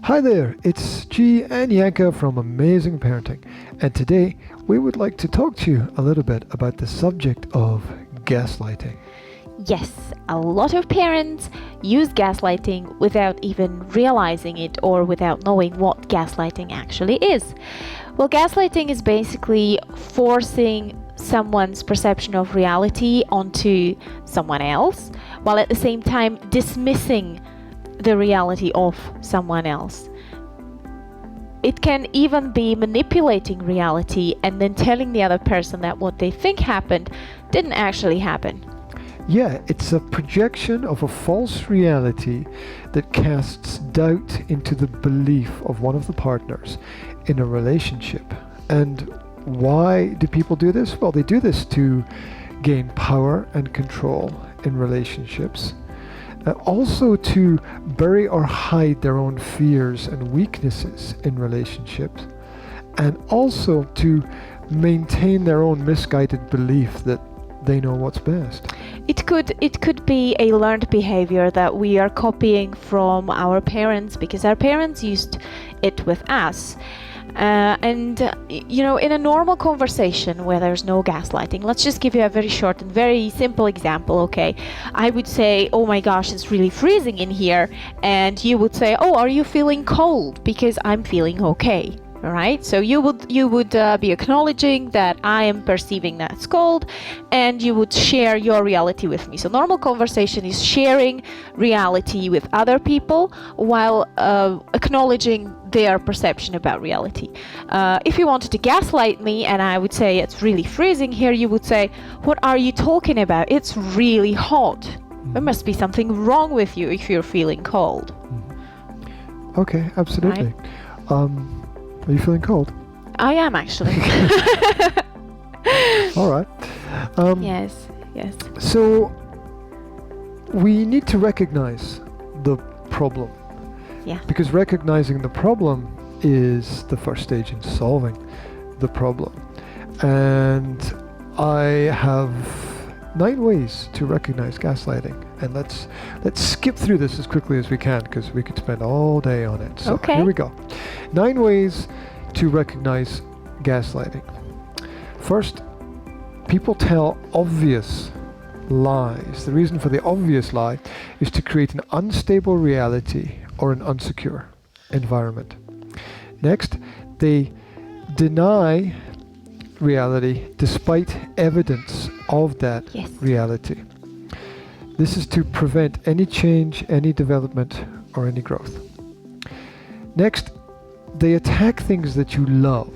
Hi there, it's G and Yanka from Amazing Parenting, and today we would like to talk to you a little bit about the subject of gaslighting. Yes, a lot of parents use gaslighting without even realizing it or without knowing what gaslighting actually is. Well, gaslighting is basically forcing someone's perception of reality onto someone else, while at the same time dismissing the reality of someone else. It can even be manipulating reality and then telling the other person that what they think happened didn't actually happen. Yeah, it's a projection of a false reality that casts doubt into the belief of one of the partners in a relationship. And why do people do this? Well, they do this to gain power and control in relationships. Also to bury or hide their own fears and weaknesses in relationships, and also to maintain their own misguided belief that they know what's best. It could be a learned behavior that we are copying from our parents because our parents used it with us. In a normal conversation where there's no gaslighting, let's just give you a very short and very simple example, okay? I would say, oh my gosh, it's really freezing in here. And you would say, oh, are you feeling cold? Because I'm feeling okay. All right, so you would be acknowledging that I am perceiving that as cold, and you would share your reality with me. So normal conversation is sharing reality with other people while acknowledging their perception about reality. If you wanted to gaslight me and I would say it's really freezing here, you would say, what are you talking about? It's really hot. There must be something wrong with you if you're feeling cold. Okay, absolutely. Right? Are you feeling cold? I am actually. All right. Yes. So we need to recognize the problem. Yeah. Because recognizing the problem is the first stage in solving the problem. And I have 9 ways to recognize gaslighting. And let's skip through this as quickly as we can because we could spend all day on it. So okay. Here we go. 9 ways to recognize gaslighting. First, people tell obvious lies. The reason for the obvious lie is to create an unstable reality or an unsecure environment. Next, they deny reality despite evidence of that reality. This is to prevent any change, any development, or any growth. Next, they attack things that you love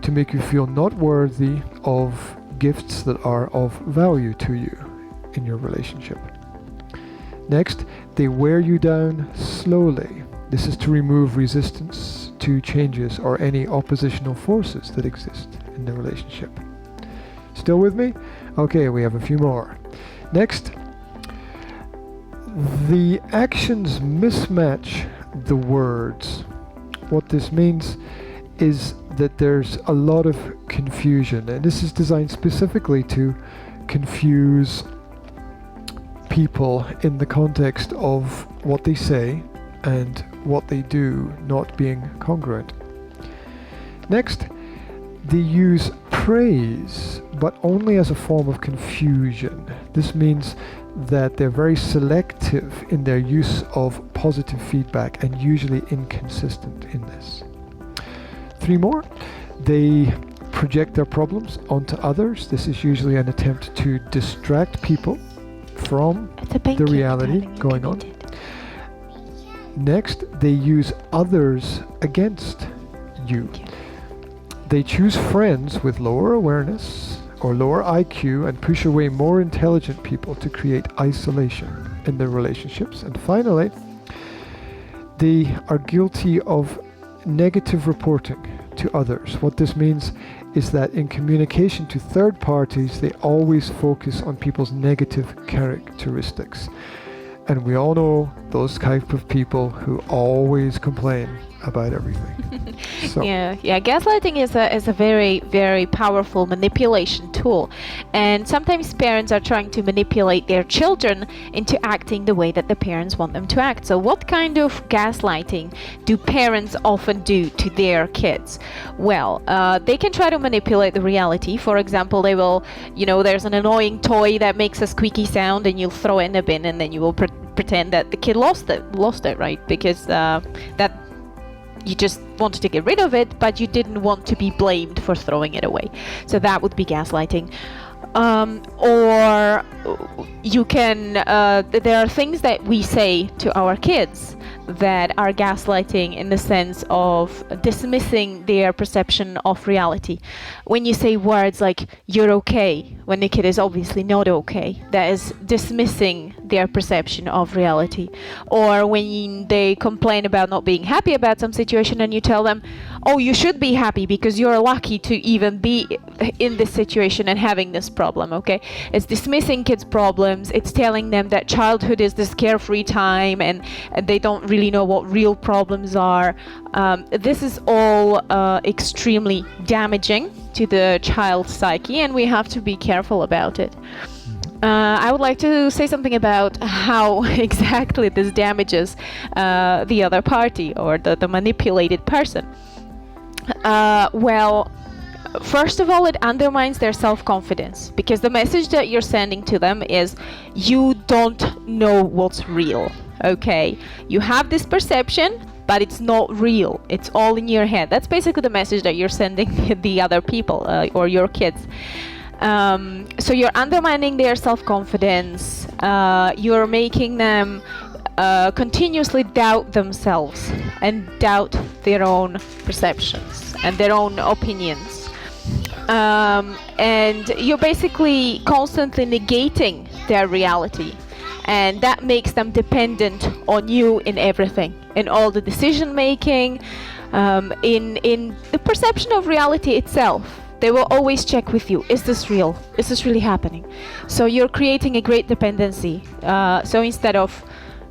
to make you feel not worthy of gifts that are of value to you in your relationship. Next, they wear you down slowly. This is to remove resistance to changes or any oppositional forces that exist in the relationship. Still with me? Okay, we have a few more. Next, the actions mismatch the words. What this means is that there's a lot of confusion, and this is designed specifically to confuse people in the context of what they say and what they do not being congruent. Next, they use praise, but only as a form of confusion. This means that they're very selective in their use of positive feedback and usually inconsistent in this. 3 more. They project their problems onto others. This is usually an attempt to distract people from the reality going on. Next, they use others against you. They choose friends with lower awareness or lower IQ and push away more intelligent people to create isolation in their relationships. And finally, they are guilty of negative reporting to others. What this means is that in communication to third parties, they always focus on people's negative characteristics. And we all know those type of people who always complain about everything. So. Yeah. Gaslighting is a very, very powerful manipulation tool, and sometimes parents are trying to manipulate their children into acting the way that the parents want them to act. So, what kind of gaslighting do parents often do to their kids? Well, they can try to manipulate the reality. For example, they will, there's an annoying toy that makes a squeaky sound, and you'll throw it in a bin, and then you will pretend that the kid lost it, right? Because that. You just wanted to get rid of it, but you didn't want to be blamed for throwing it away. So that would be gaslighting. Or you can, there are things that we say to our kids that are gaslighting in the sense of dismissing their perception of reality. When you say words like, "you're okay," when the kid is obviously not okay, that is dismissing their perception of reality. Or when they complain about not being happy about some situation and you tell them, "oh, you should be happy because you're lucky to even be in this situation and having this problem," okay? It's dismissing kids' problems. It's telling them that childhood is this carefree time and they don't really know what real problems are. This is all extremely damaging to the child's psyche, and we have to be careful about it. I would like to say something about how exactly this damages the other party or the manipulated person. Well, first of all, it undermines their self-confidence, because the message that you're sending to them is, you don't know what's real, okay? You have this perception, but it's not real. It's all in your head. That's basically the message that you're sending the other people or your kids. So you're undermining their self-confidence. You're making them continuously doubt themselves and doubt their own perceptions and their own opinions. And you're basically constantly negating their reality. And that makes them dependent on you in everything, in all the decision making, in the perception of reality itself. They will always check with you, is this real? Is this really happening? So you're creating a great dependency. So instead of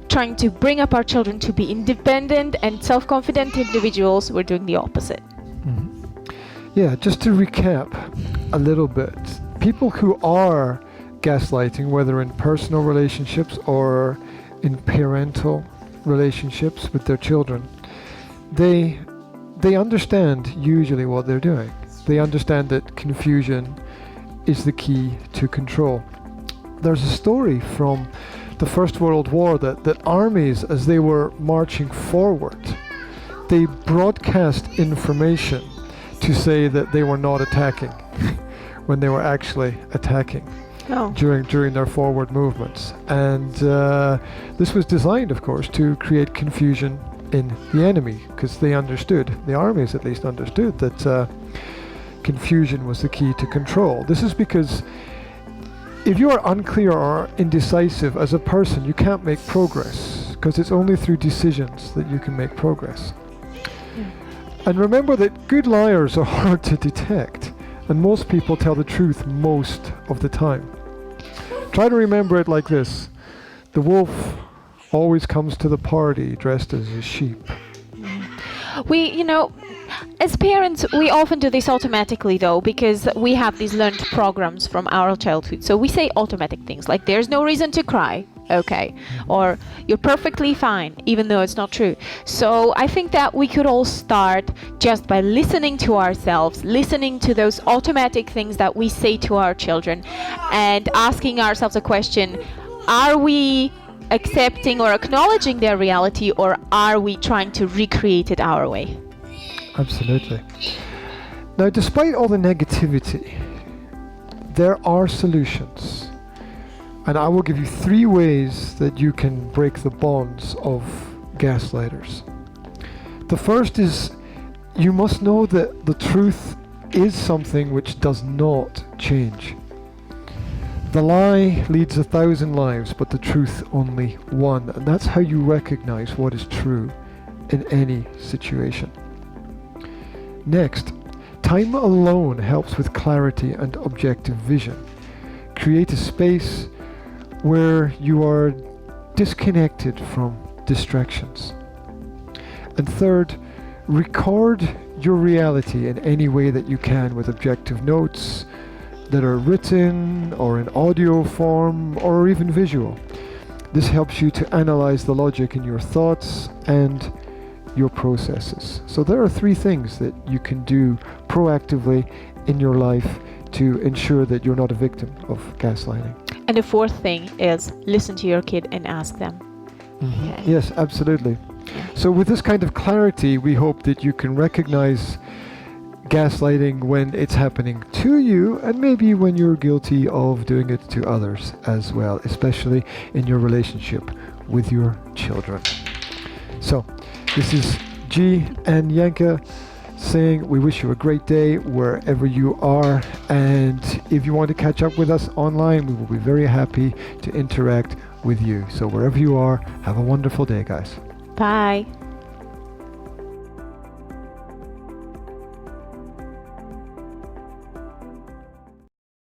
trying to bring up our children to be independent and self-confident individuals, we're doing the opposite. Mm-hmm. Yeah, just to recap a little bit, people who are gaslighting, whether in personal relationships or in parental relationships with their children, they understand usually what they're doing. They understand that confusion is the key to control. There's a story from the First World War that armies, as they were marching forward, they broadcast information to say that they were not attacking when they were actually attacking. Oh. During their forward movements. And this was designed, of course, to create confusion in the enemy, because they understood, the armies at least understood, that confusion was the key to control. This is because if you are unclear or indecisive as a person, you can't make progress, because it's only through decisions that you can make progress. And remember that good liars are hard to detect, and most people tell the truth most of the time. Try to remember it like this: the wolf always comes to the party dressed as a sheep. As parents, we often do this automatically, though, because we have these learned programs from our childhood. So we say automatic things like, "there's no reason to cry," okay, or "you're perfectly fine," even though it's not true. So I think that we could all start just by listening to ourselves, listening to those automatic things that we say to our children, and asking ourselves a question: are we accepting or acknowledging their reality, or are we trying to recreate it our way? Absolutely. Now, despite all the negativity, there are solutions. And I will give you 3 ways that you can break the bonds of gaslighters. The first is, you must know that the truth is something which does not change. The lie leads 1,000 lives, but the truth only one. And that's how you recognize what is true in any situation. Next, time alone helps with clarity and objective vision. Create a space where you are disconnected from distractions. And third, record your reality in any way that you can with objective notes that are written or in audio form or even visual. This helps you to analyze the logic in your thoughts and your processes. So there are 3 things that you can do proactively in your life to ensure that you're not a victim of gaslighting. And the 4th thing is listen to your kid and ask them. Okay. Yes, absolutely. So with this kind of clarity, we hope that you can recognize gaslighting when it's happening to you, and maybe when you're guilty of doing it to others as well, especially in your relationship with your children. So this is G and Yanka saying we wish you a great day wherever you are, and if you want to catch up with us online, we will be very happy to interact with you. So wherever you are, have a wonderful day, guys. Bye.